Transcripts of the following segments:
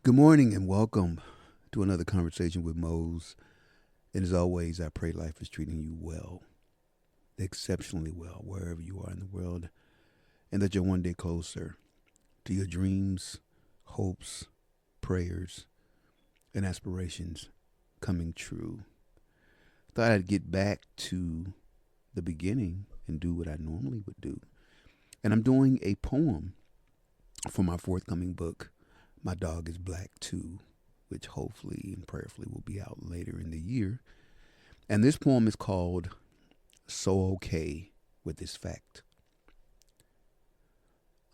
Good morning and welcome to another conversation with Mose. And as always, I pray life is treating you well, exceptionally well, wherever you are in the world, and that you're one day closer to your dreams, hopes, prayers, and aspirations coming true. Thought I'd get back to the beginning and do what I normally would do. And I'm doing a poem for my forthcoming book, My Dog is Black Too, which hopefully and prayerfully will be out later in the year. And this poem is called So Okay with This Fact.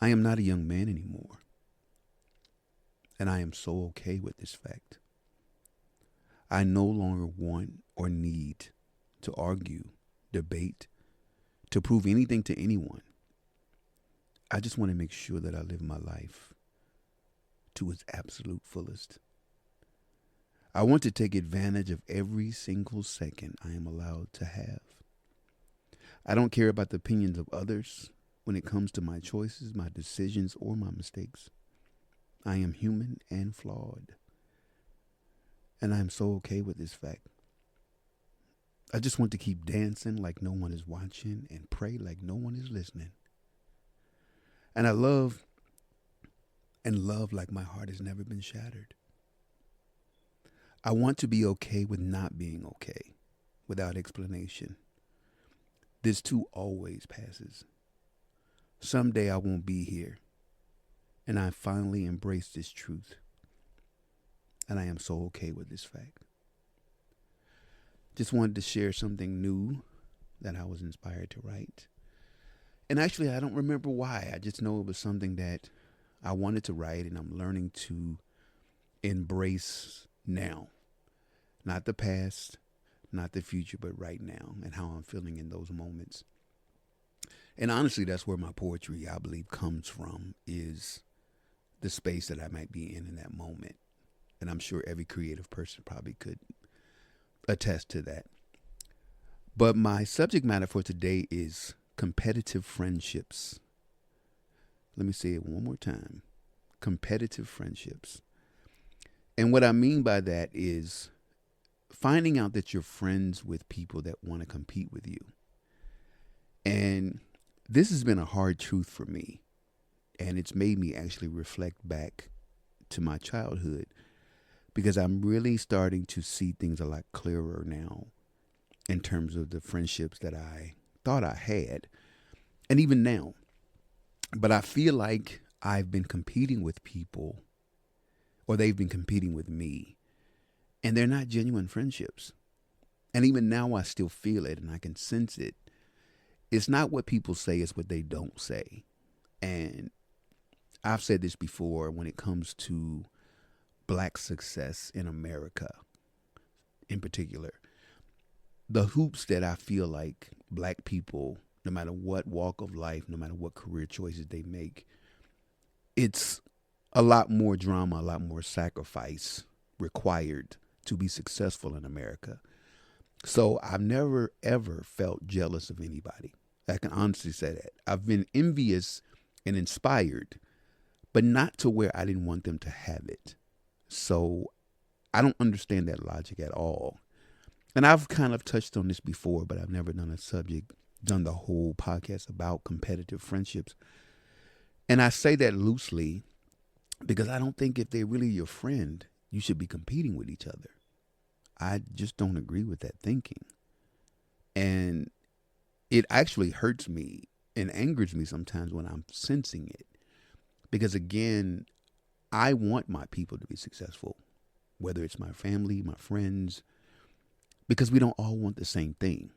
I am not a young man anymore, and I am so okay with this fact. I no longer want or need to argue, debate, to prove anything to anyone. I just want to make sure that I live my life to its absolute fullest. I want to take advantage of every single second I am allowed to have. I don't care about the opinions of others when it comes to my choices, my decisions, or my mistakes. I am human and flawed. And I am so okay with this fact. I just want to keep dancing like no one is watching and pray like no one is listening. And I love like my heart has never been shattered. I want to be okay with not being okay, without explanation. This too always passes. Someday I won't be here, and I finally embrace this truth. And I am so okay with this fact. Just wanted to share something new that I was inspired to write. And actually, I don't remember why. I just know it was something that I wanted to write, and I'm learning to embrace now. Not the past, not the future, but right now, and how I'm feeling in those moments. And honestly, that's where my poetry, I believe, comes from, is the space that I might be in that moment. And I'm sure every creative person probably could attest to that. But my subject matter for today is competitive friendships. Let me say it one more time. Competitive friendships. And what I mean by that is finding out that you're friends with people that want to compete with you. And this has been a hard truth for me. And it's made me actually reflect back to my childhood, because I'm really starting to see things a lot clearer now in terms of the friendships that I thought I had, and even now. But I feel like I've been competing with people, or they've been competing with me, and they're not genuine friendships. And even now I still feel it and I can sense it. It's not what people say, it's what they don't say. And I've said this before when it comes to black success in America in particular. The hoops that I feel like black people, no matter what walk of life, no matter what career choices they make, it's a lot more drama, a lot more sacrifice required to be successful in America. So I've never, ever felt jealous of anybody. I can honestly say that. I've been envious and inspired, but not to where I didn't want them to have it. So I don't understand that logic at all. And I've kind of touched on this before, but I've never done the whole podcast about competitive friendships. And I say that loosely because I don't think if they're really your friend, you should be competing with each other. I just don't agree with that thinking. And it actually hurts me and angers me sometimes when I'm sensing it. Because again, I want my people to be successful, whether it's my family, my friends, because we don't all want the same thing.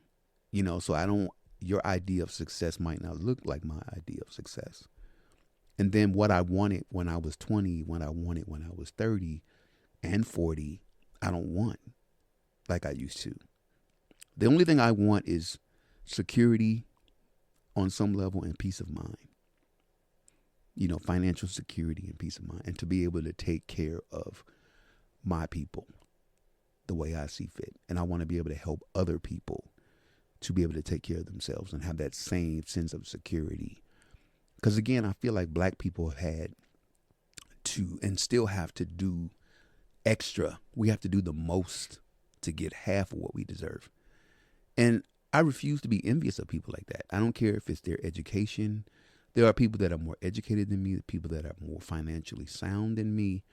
So your idea of success might not look like my idea of success. And then what I wanted when I was 20, what I wanted when I was 30 and 40, I don't want like I used to. The only thing I want is security on some level and peace of mind. Financial security and peace of mind, and to be able to take care of my people the way I see fit. And I want to be able to help other people to be able to take care of themselves and have that same sense of security. Because again, I feel like black people have had to and still have to do extra. We have to do the most to get half of what we deserve. And I refuse to be envious of people like that. I don't care if it's their education. There are people that are more educated than me, people that are more financially sound than me.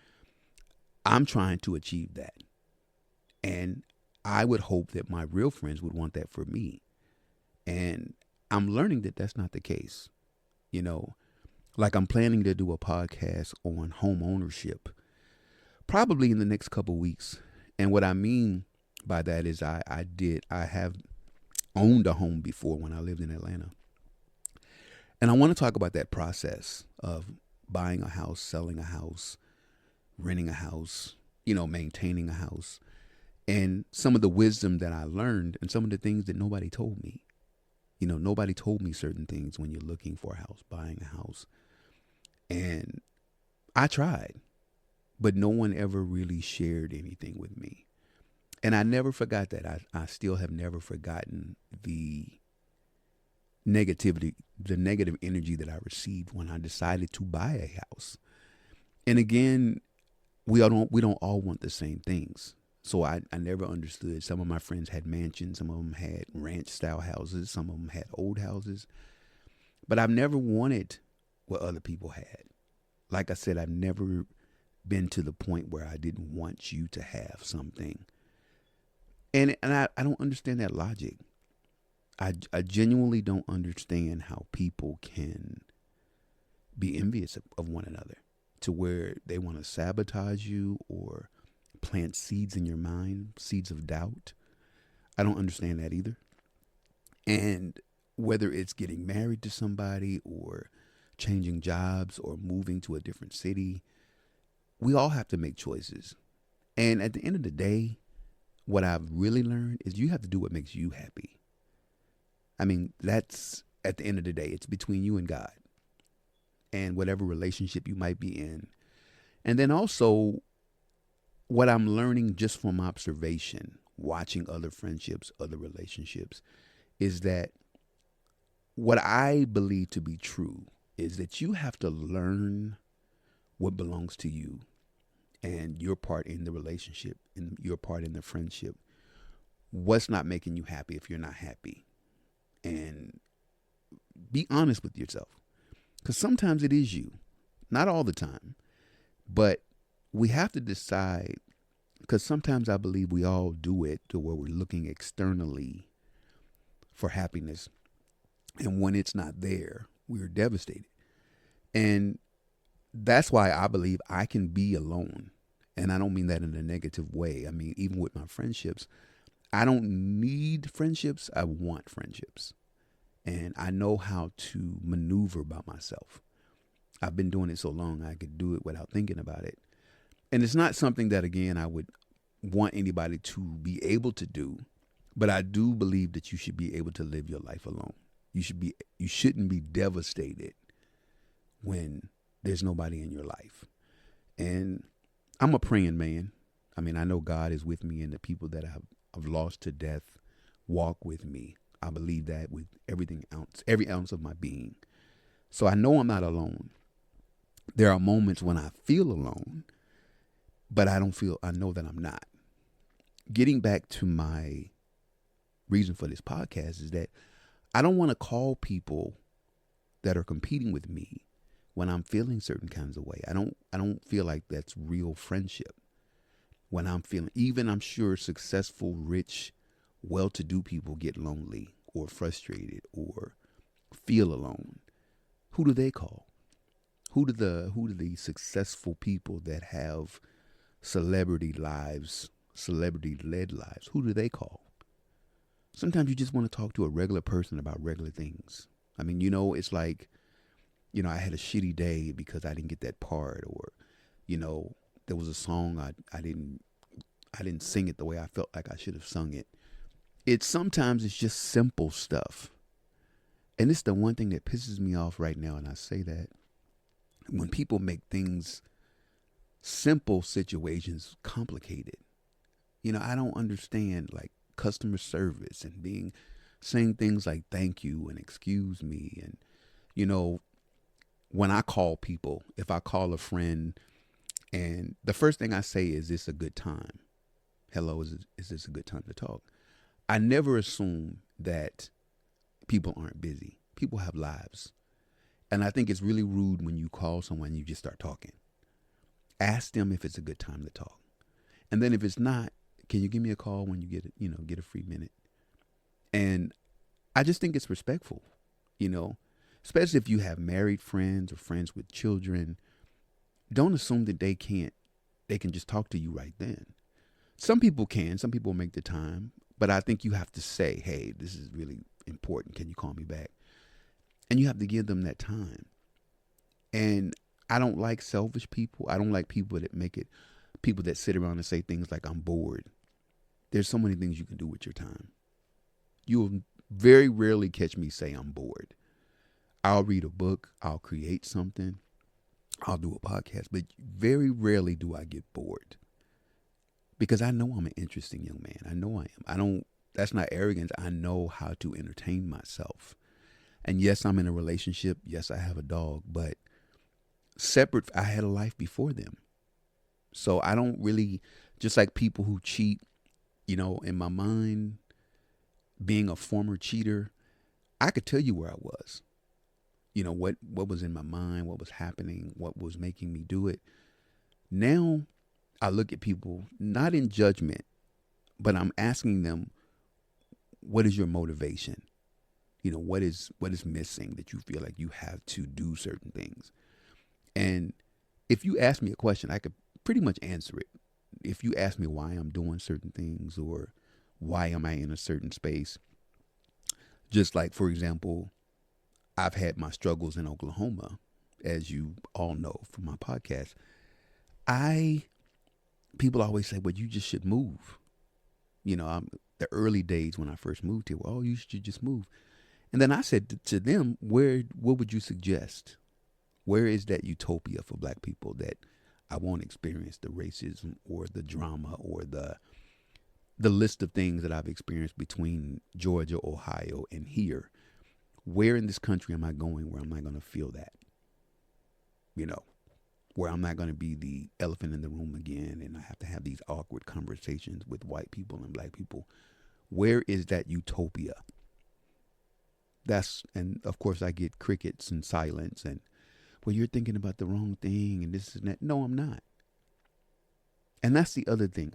I'm trying to achieve that. And I would hope that my real friends would want that for me. And I'm learning that that's not the case. You know, like I'm planning to do a podcast on home ownership probably in the next couple weeks. And what I mean by that is I have owned a home before when I lived in Atlanta. And I want to talk about that process of buying a house, selling a house, renting a house, maintaining a house, and some of the wisdom that I learned and some of the things that nobody told me. Nobody told me certain things when you're looking for a house, buying a house. And I tried, but no one ever really shared anything with me. And I never forgot that. I still have never forgotten the negativity, the negative energy that I received when I decided to buy a house. And again, we don't all want the same things. So I never understood. Some of my friends had mansions. Some of them had ranch style houses. Some of them had old houses. But I've never wanted what other people had. Like I said, I've never been to the point where I didn't want you to have something. And I don't understand that logic. I genuinely don't understand how people can be envious of one another to where they want to sabotage you or plant seeds in your mind, seeds of doubt. I don't understand that either. And whether it's getting married to somebody or changing jobs or moving to a different city, we all have to make choices. And at the end of the day, what I've really learned is you have to do what makes you happy. I mean, that's at the end of the day, it's between you and God and whatever relationship you might be in. And then also what I'm learning just from observation, watching other friendships, other relationships, is that what I believe to be true is that you have to learn what belongs to you and your part in the relationship and your part in the friendship. What's not making you happy if you're not happy? And be honest with yourself. Because sometimes it is you. Not all the time. But we have to decide, because sometimes I believe we all do it to where we're looking externally for happiness. And when it's not there, we're devastated. And that's why I believe I can be alone. And I don't mean that in a negative way. I mean, even with my friendships, I don't need friendships. I want friendships. And I know how to maneuver by myself. I've been doing it so long, I could do it without thinking about it. And it's not something that, again, I would want anybody to be able to do. But I do believe that you should be able to live your life alone. You shouldn't be devastated when there's nobody in your life. And I'm a praying man. I mean, I know God is with me, and the people that I've lost to death walk with me. I believe that with every ounce of my being. So I know I'm not alone. There are moments when I feel alone, but I know that I'm not. Getting back to my reason for this podcast is that I don't want to call people that are competing with me when I'm feeling certain kinds of way. I don't feel like that's real friendship. When I'm feeling, even I'm sure successful, rich, well-to-do people get lonely or frustrated or feel alone. Who do they call? Who do the successful people that have celebrity-led lives, who do they call? Sometimes you just want to talk to a regular person about regular things. I mean, it's like, I had a shitty day because I didn't get that part, or, there was a song I didn't sing it the way I felt like I should have sung it. Sometimes it's just simple stuff. And it's the one thing that pisses me off right now, and I say that when people make things, simple situations, complicated. I don't understand, like, customer service and saying things like thank you and excuse me. And, when I call people, if I call a friend And the first thing I say is this a good time? Hello, is this a good time to talk? I never assume that people aren't busy. People have lives. And I think it's really rude when you call someone and you just start talking. Ask them if it's a good time to talk. And then if it's not, can you give me a call when you get a free minute? And I just think it's respectful, you know, especially if you have married friends or friends with children. Don't assume that they can just talk to you right then. Some people can, some people make the time, but I think you have to say, hey, this is really important. Can you call me back? And you have to give them that time. And I don't like selfish people. I don't like people that sit around and say things like, I'm bored. There's so many things you can do with your time. You'll very rarely catch me say I'm bored. I'll read a book. I'll create something. I'll do a podcast. But very rarely do I get bored. Because I know I'm an interesting young man. I know I am. That's not arrogance. I know how to entertain myself. And yes, I'm in a relationship. Yes, I have a dog. But separate, I had a life before them. So I don't really, just like people who cheat, in my mind, being a former cheater, I could tell you where I was. What was in my mind, what was happening, what was making me do it. Now I look at people not in judgment, but I'm asking them, what is your motivation? What is missing that you feel like you have to do certain things? And if you ask me a question, I could pretty much answer it. If you ask me why I'm doing certain things or why am I in a certain space, just like, for example, I've had my struggles in Oklahoma, as you all know from my podcast. People always say, well, you just should move. The early days when I first moved here, well, you should just move. And then I said to them, what would you suggest? Where is that utopia for black people that I won't experience the racism or the drama or the list of things that I've experienced between Georgia, Ohio, and here? Where in this country am I going where I'm not going to feel that? Where I'm not going to be the elephant in the room again and I have to have these awkward conversations with white people and black people. Where is that utopia? And of course I get crickets and silence and, well, you're thinking about the wrong thing and this and that. No, I'm not. And that's the other thing.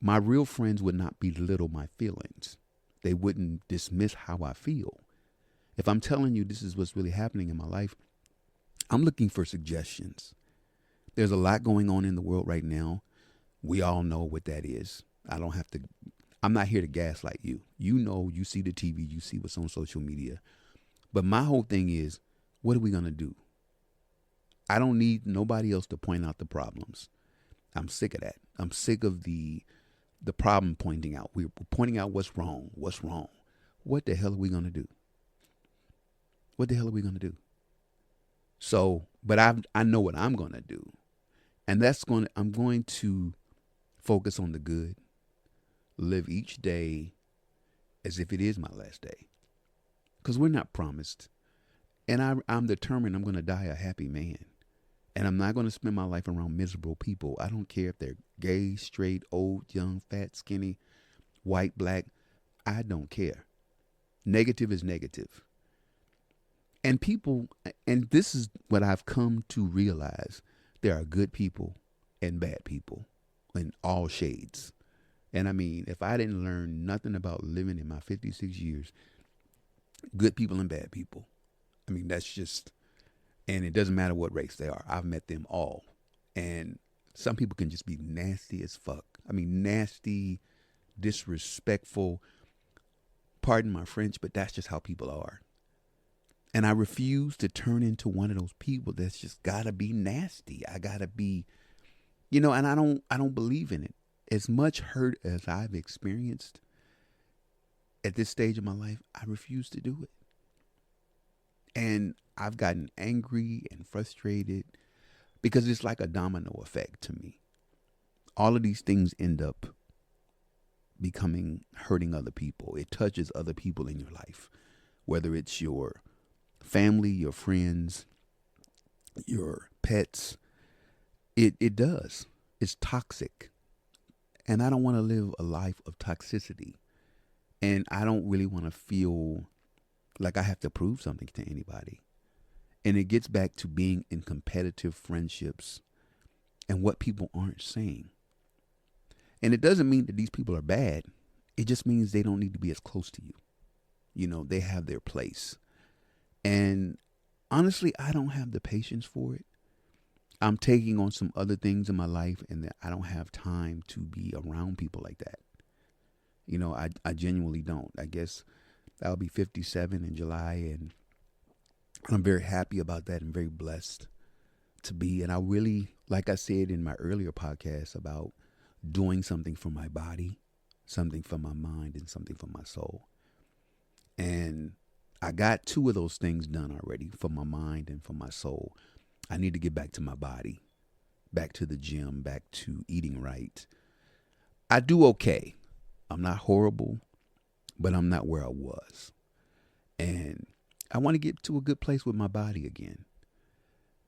My real friends would not belittle my feelings. They wouldn't dismiss how I feel. If I'm telling you this is what's really happening in my life, I'm looking for suggestions. There's a lot going on in the world right now. We all know what that is. I'm not here to gaslight you. You see the TV, you see what's on social media. But my whole thing is, what are we going to do? I don't need nobody else to point out the problems. I'm sick of that. I'm sick of the problem pointing out. We're pointing out what's wrong. What's wrong? What the hell are we going to do? What the hell are we going to do? So, but I know what I'm going to do. And I'm going to focus on the good. Live each day as if it is my last day. Because we're not promised. And I'm determined I'm going to die a happy man. And I'm not going to spend my life around miserable people. I don't care if they're gay, straight, old, young, fat, skinny, white, black. I don't care. Negative is negative. And this is what I've come to realize. There are good people and bad people in all shades. And I mean, if I didn't learn nothing about living in my 56 years, good people and bad people. I mean, that's just, and it doesn't matter what race they are. I've met them all. And some people can just be nasty as fuck. I mean, nasty, disrespectful. Pardon my French, but that's just how people are. And I refuse to turn into one of those people that's just gotta be nasty. I gotta be, and I don't believe in it. As much hurt as I've experienced at this stage of my life, I refuse to do it. And I've gotten angry and frustrated because it's like a domino effect to me. All of these things end up hurting other people. It touches other people in your life, whether it's your family, your friends, your pets, It does. It's toxic. And I don't want to live a life of toxicity. And I don't really want to feel like I have to prove something to anybody. And it gets back to being in competitive friendships and what people aren't saying. And it doesn't mean that these people are bad. It just means they don't need to be as close to you. You know, they have their place. And honestly, I don't have the patience for it. I'm taking on some other things in my life, and that I don't have time to be around people like that. You know, I genuinely don't. I guess I'll be 57 in July, and I'm very happy about that and very blessed to be. And I really, like I said in my earlier podcast about doing something for my body, something for my mind, and something for my soul. And I got two of those things done already, for my mind and for my soul. I need to get back to my body, back to the gym, back to eating right. I do okay. I'm not horrible, but I'm not where I was. And I want to get to a good place with my body again.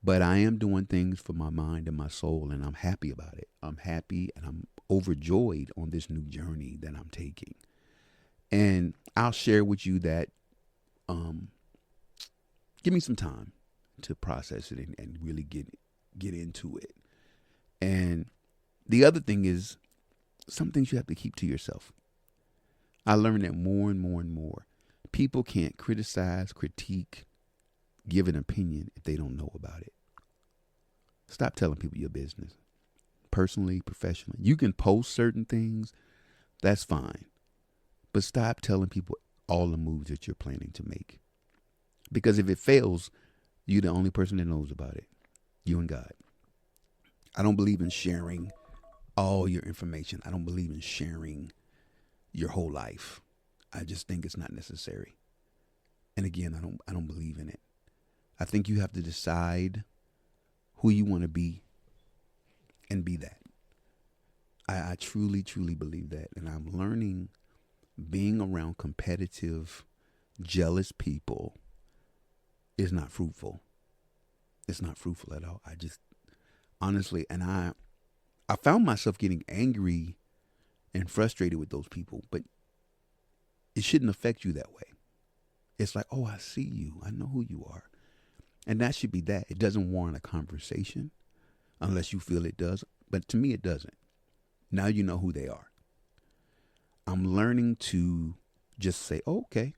But I am doing things for my mind and my soul, and I'm happy about it. I'm happy and I'm overjoyed on this new journey that I'm taking. And I'll share with you that give me some time to process it and really get into it. And the other thing is, some things you have to keep to yourself. I learned that more and more and more. People can't criticize, critique, give an opinion if they don't know about it. Stop telling people your business. Personally, professionally. You can post certain things. That's fine. But stop telling people all the moves that you're planning to make. Because if it fails, you're the only person that knows about it. You and God. I don't believe in sharing all your information. I don't believe in sharing your whole life. I just think it's not necessary. And again, I don't believe in it. I think you have to decide who you want to be and be that. I truly, truly believe that. And I'm learning being around competitive, jealous people is not fruitful. It's not fruitful at all. I just, honestly, and I found myself getting angry and frustrated with those people, but it shouldn't affect you that way. It's like, oh, I see you. I know who you are. And that should be that. It doesn't warrant a conversation unless you feel it does. But to me, it doesn't. Now you know who they are. I'm learning to just say, oh, okay,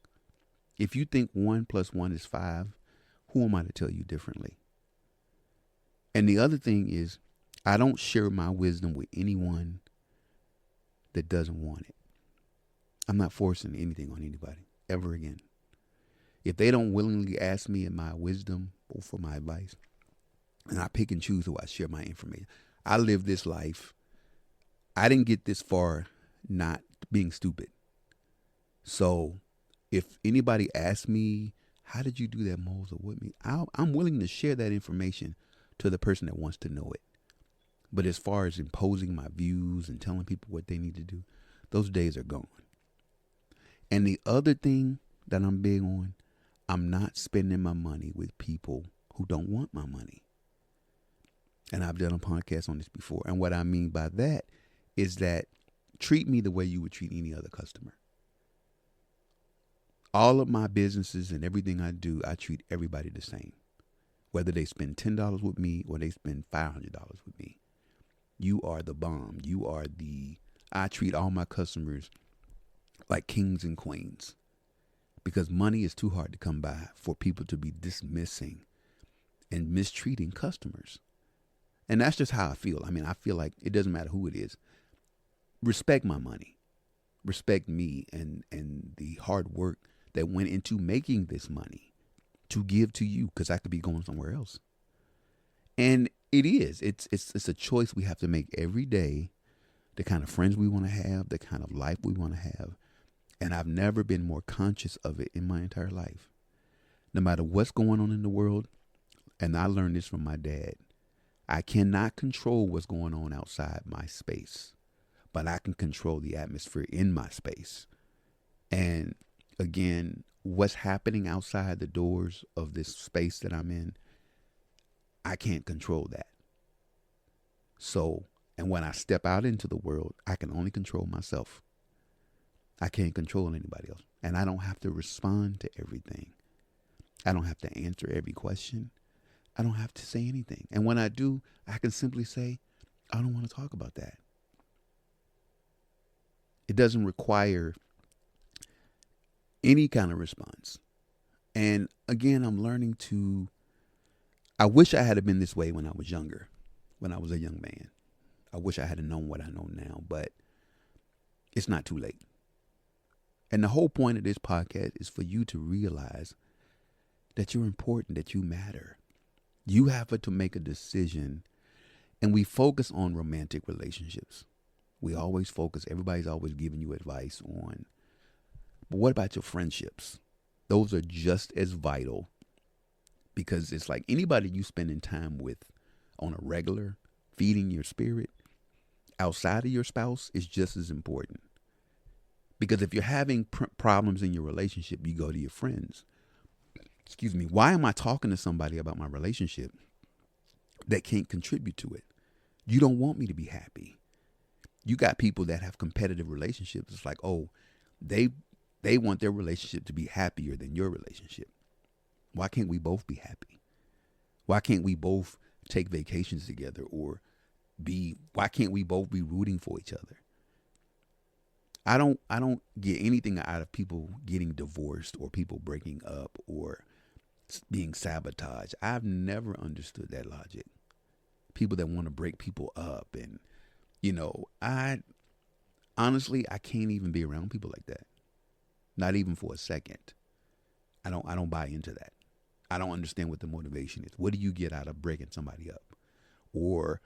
if you think 1 + 1 is 5, who am I to tell you differently? And the other thing is, I don't share my wisdom with anyone that doesn't want it. I'm not forcing anything on anybody ever again. If they don't willingly ask me in my wisdom or for my advice, and I pick and choose who I share my information. I live this life. I didn't get this far not being stupid. So if anybody asks me, how did you do that, Mose, or with me? I'm willing to share that information to the person that wants to know it. But as far as imposing my views and telling people what they need to do, those days are gone. And the other thing that I'm big on, I'm not spending my money with people who don't want my money. And I've done a podcast on this before. And what I mean by that is that treat me the way you would treat any other customer. All of my businesses and everything I do, I treat everybody the same. Whether they spend $10 with me or they spend $500 with me. You are the bomb. I treat all my customers like kings and queens. Because money is too hard to come by for people to be dismissing and mistreating customers. And that's just how I feel. I mean, I feel like it doesn't matter who it is. Respect my money. Respect me and the hard work that went into making this money to give to you, because I could be going somewhere else. And it is. It's a choice we have to make every day, the kind of friends we want to have, the kind of life we want to have. And I've never been more conscious of it in my entire life. No matter what's going on in the world, and I learned this from my dad, I cannot control what's going on outside my space, but I can control the atmosphere in my space. And again, what's happening outside the doors of this space that I'm in, I can't control that. So, and when I step out into the world, I can only control myself. I can't control anybody else. And I don't have to respond to everything. I don't have to answer every question. I don't have to say anything. And when I do, I can simply say, I don't want to talk about that. It doesn't require any kind of response. And again, I'm learning to, I wish I had been this way when I was younger, when I was a young man. I wish I had known what I know now, but it's not too late. And the whole point of this podcast is for you to realize that you're important, that you matter. You have to make a decision. And we focus on romantic relationships. We always focus, everybody's always giving you advice on, but what about your friendships? Those are just as vital, because it's like anybody you spending time with on a regular, feeding your spirit outside of your spouse is just as important. Because if you're having problems in your relationship, you go to your friends. Excuse me. Why am I talking to somebody about my relationship that can't contribute to it? You don't want me to be happy. You got people that have competitive relationships. It's like, oh, they want their relationship to be happier than your relationship. Why can't we both be happy? Why can't we both take vacations together, or why can't we both be rooting for each other? I don't get anything out of people getting divorced or people breaking up or being sabotaged. I've never understood that logic. People that want to break people up, and I honestly can't even be around people like that. Not even for a second. I don't buy into that. I don't understand what the motivation is. What do you get out of breaking somebody up or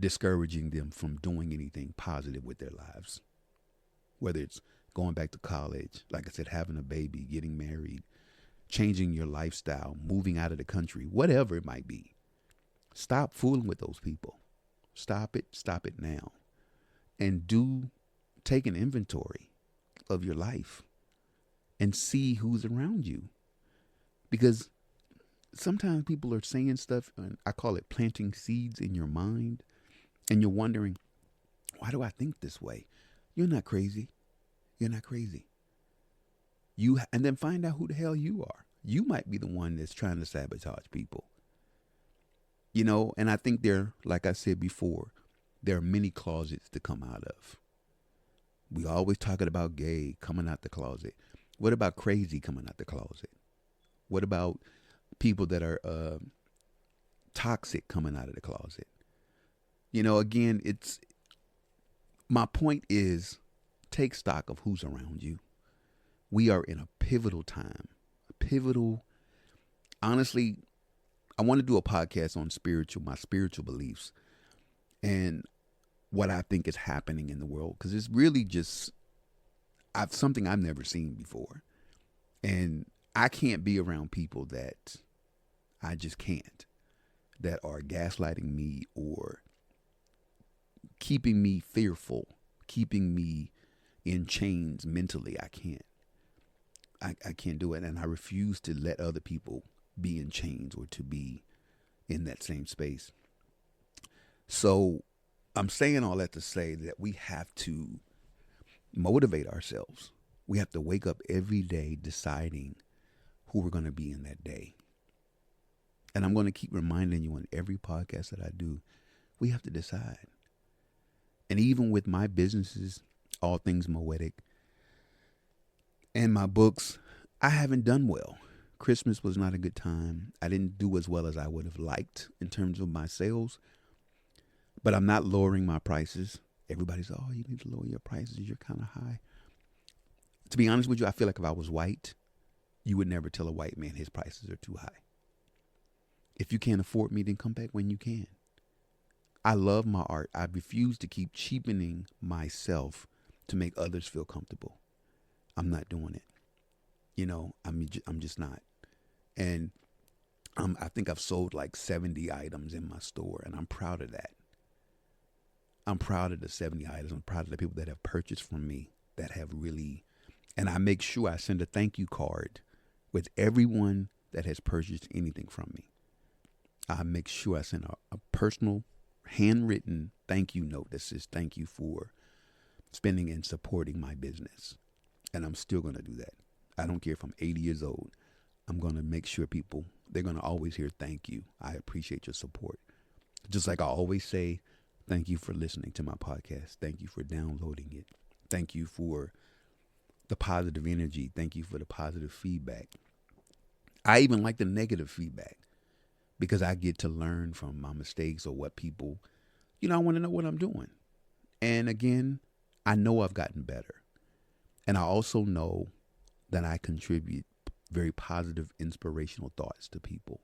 discouraging them from doing anything positive with their lives? Whether it's going back to college, like I said, having a baby, getting married, changing your lifestyle, moving out of the country, whatever it might be. Stop fooling with those people. Stop it now. And take an inventory of your life and see who's around you. Because sometimes people are saying stuff, and I call it planting seeds in your mind, and you're wondering, why do I think this way? You're not crazy. You're not crazy. And then find out who the hell you are. You might be the one that's trying to sabotage people. And I think like I said before, there are many closets to come out of. We always talking about gay coming out the closet. What about crazy coming out the closet? What about people that are toxic coming out of the closet? Again, my point is, take stock of who's around you. We are in a pivotal time. Honestly, I want to do a podcast on my spiritual beliefs and what I think is happening in the world, because it's really just something I've never seen before. And I can't be around people that I just can't, that are gaslighting me or keeping me fearful, keeping me in chains mentally. I can't. I can't do it. And I refuse to let other people be in chains or to be in that same space. So I'm saying all that to say that we have to motivate ourselves. We have to wake up every day deciding who we're going to be in that day. And I'm going to keep reminding you on every podcast that I do, we have to decide. And even with my businesses, All Things Moetic, and my books, I haven't done well. Christmas was not a good time. I didn't do as well as I would have liked in terms of my sales. But I'm not lowering my prices. Everybody's, oh, you need to lower your prices. You're kind of high. To be honest with you, I feel like if I was white, you would never tell a white man his prices are too high. If you can't afford me, then come back when you can. I love my art. I refuse to keep cheapening myself to make others feel comfortable. I'm not doing it. I'm just not. And I think I've sold like 70 items in my store, and I'm proud of that. I'm proud of the 70 items. I'm proud of the people that have purchased from me, that have really, and I make sure I send a thank you card with everyone that has purchased anything from me. I make sure I send a personal handwritten thank you note that says thank you for spending and supporting my business. And I'm still going to do that. I don't care if I'm 80 years old. I'm going to make sure people, they're going to always hear thank you. I appreciate your support. Just like I always say, thank you for listening to my podcast. Thank you for downloading it. Thank you for the positive energy. Thank you for the positive feedback. I even like the negative feedback because I get to learn from my mistakes or what people, I want to know what I'm doing. And again, I know I've gotten better. And I also know that I contribute very positive, inspirational thoughts to people.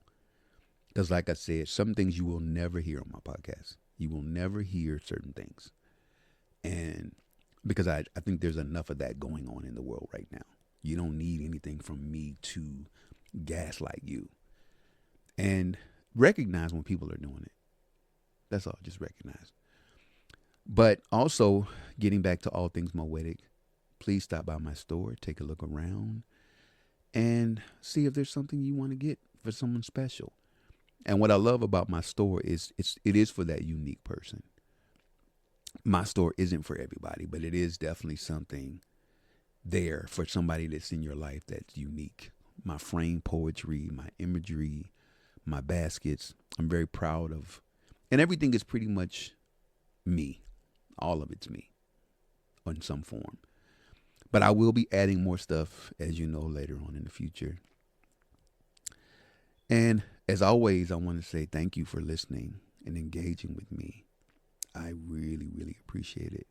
Because like I said, some things you will never hear on my podcast. You will never hear certain things. And because I think there's enough of that going on in the world right now. You don't need anything from me to gaslight you. And recognize when people are doing it. That's all. Just recognize. But also, getting back to all things Moetic, please stop by my store, take a look around, and see if there's something you want to get for someone special. And what I love about my store is it is for that unique person. My store isn't for everybody, but it is definitely something there for somebody that's in your life that's unique. My frame poetry, my imagery, my baskets, I'm very proud of. And everything is pretty much me. All of it's me in some form. But I will be adding more stuff, as you know, later on in the future. And as always, I want to say thank you for listening and engaging with me. I really, really appreciate it.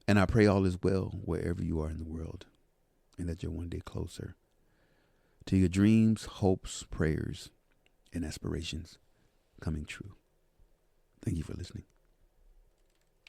And I pray all is well wherever you are in the world and that you're one day closer to your dreams, hopes, prayers, and aspirations coming true. Thank you for listening.